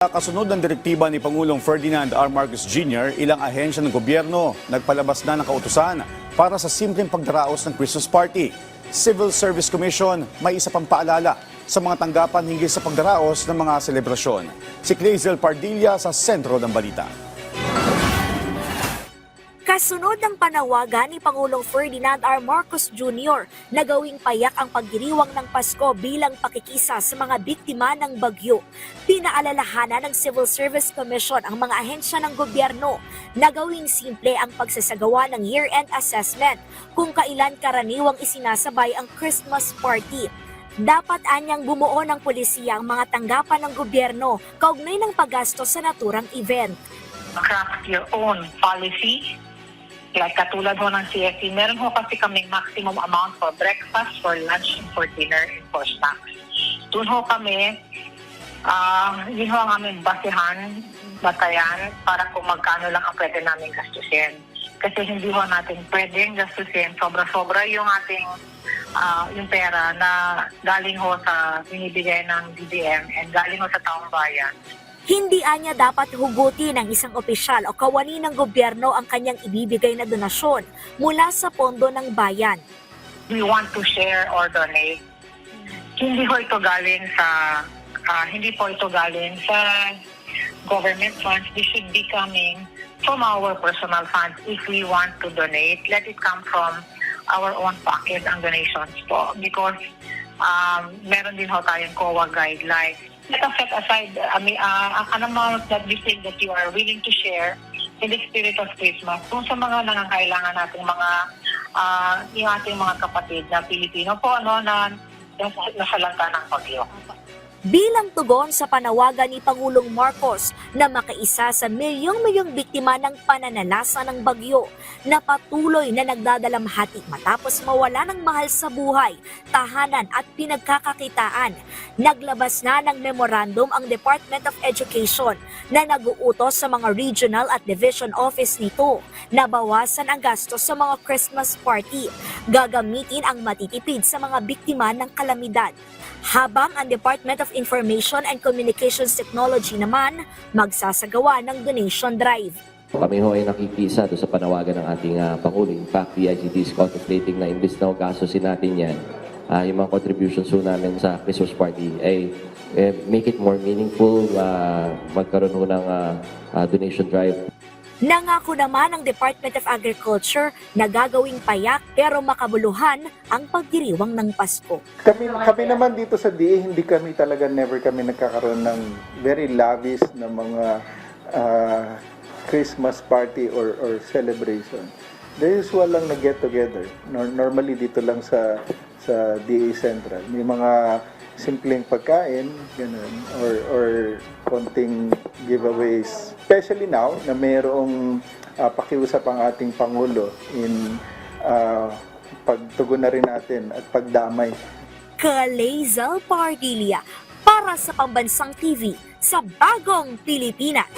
Kasunod ng direktiba ni Pangulong Ferdinand R. Marcos Jr., ilang ahensya ng gobyerno nagpalabas na ng kautusan para sa simpleng pagdaraos ng Christmas party. Civil Service Commission may isa pang paalala sa mga tanggapan hinggil sa pagdaraos ng mga selebrasyon. Si Clazel Pardilla sa sentro ng balita. Kasunod ng panawagan ni Pangulong Ferdinand R. Marcos Jr. na gawing payak ang pagdiriwang ng Pasko bilang pakikisa sa mga biktima ng bagyo, pinaalalahanan ng Civil Service Commission ang mga ahensya ng gobyerno na gawing simple ang pagsasagawa ng year-end assessment kung kailan karaniwang isinasabay ang Christmas party. Dapat anyang bumuo ng pulisya ang mga tanggapan ng gobyerno kaugnay ng paggastos sa naturang event. Craft your own policy. Like katulad ho ng CFC, meron ho kasi kaming maximum amount for breakfast, for lunch, and for dinner, and for snacks. Doon ho kami, yun ho ang aming batayan para kung magkano lang ang pwede namin gastusin. Kasi hindi ho natin pwedeng gastusin, sobra-sobra yung ating yung pera na galing ho sa binibigay ng DBM and galing ho sa taong bayan. Hindi anya dapat hugutin ng isang opisyal o kawani ng gobyerno ang kanyang ibibigay na donasyon mula sa pondo ng bayan. We want to share or donate. Hindi po ito galing sa government funds. This should be coming from our personal funds. If we want to donate, let it come from our own pocket ang donations po. Because meron din ho tayong COA guidelines. Let us set aside an amount that we think that you are willing to share in the spirit of Christmas kung sa mga nangangailangan nating yung ating mga kapatid na Pilipino po na nasalanta ng bagyo. Bilang tugon sa panawagan ni Pangulong Marcos na makaisa sa milyong-milyong biktima ng pananalasa ng bagyo na patuloy na nagdadalamhati matapos mawala ng mahal sa buhay, tahanan at pinagkakakitaan, naglabas na ng memorandum ang Department of Education na nag-uutos sa mga regional at division office nito na bawasan ang gastos sa mga Christmas party, gagamitin ang matitipid sa mga biktima ng kalamidad. Habang ang Department of Information and Communications Technology naman magsasagawa ng donation drive. Kami ho ay nakikisa doon sa panawagan ng ating Pangulo. In fact, DICT is contemplating na imbis na gastusin natin yan, yung mga contributions ho namin sa Christmas party ay make it more meaningful, magkaroon ho ng donation drive. Nangako naman ang Department of Agriculture na gagawing payak pero makabuluhan ang pagdiriwang ng Pasko. Kami naman dito sa DA, never kami nagkakaroon ng very lavish na mga Christmas party or celebration. The usual lang na get together. Normally dito lang sa DA Central. May mga simpleng pagkain, ganun, or konting giveaways. Especially now na mayroong pakiusap ang ating Pangulo in pagtugon na rin natin at pagdamay. Clazel Pardilla para sa Pambansang TV sa Bagong Pilipinas.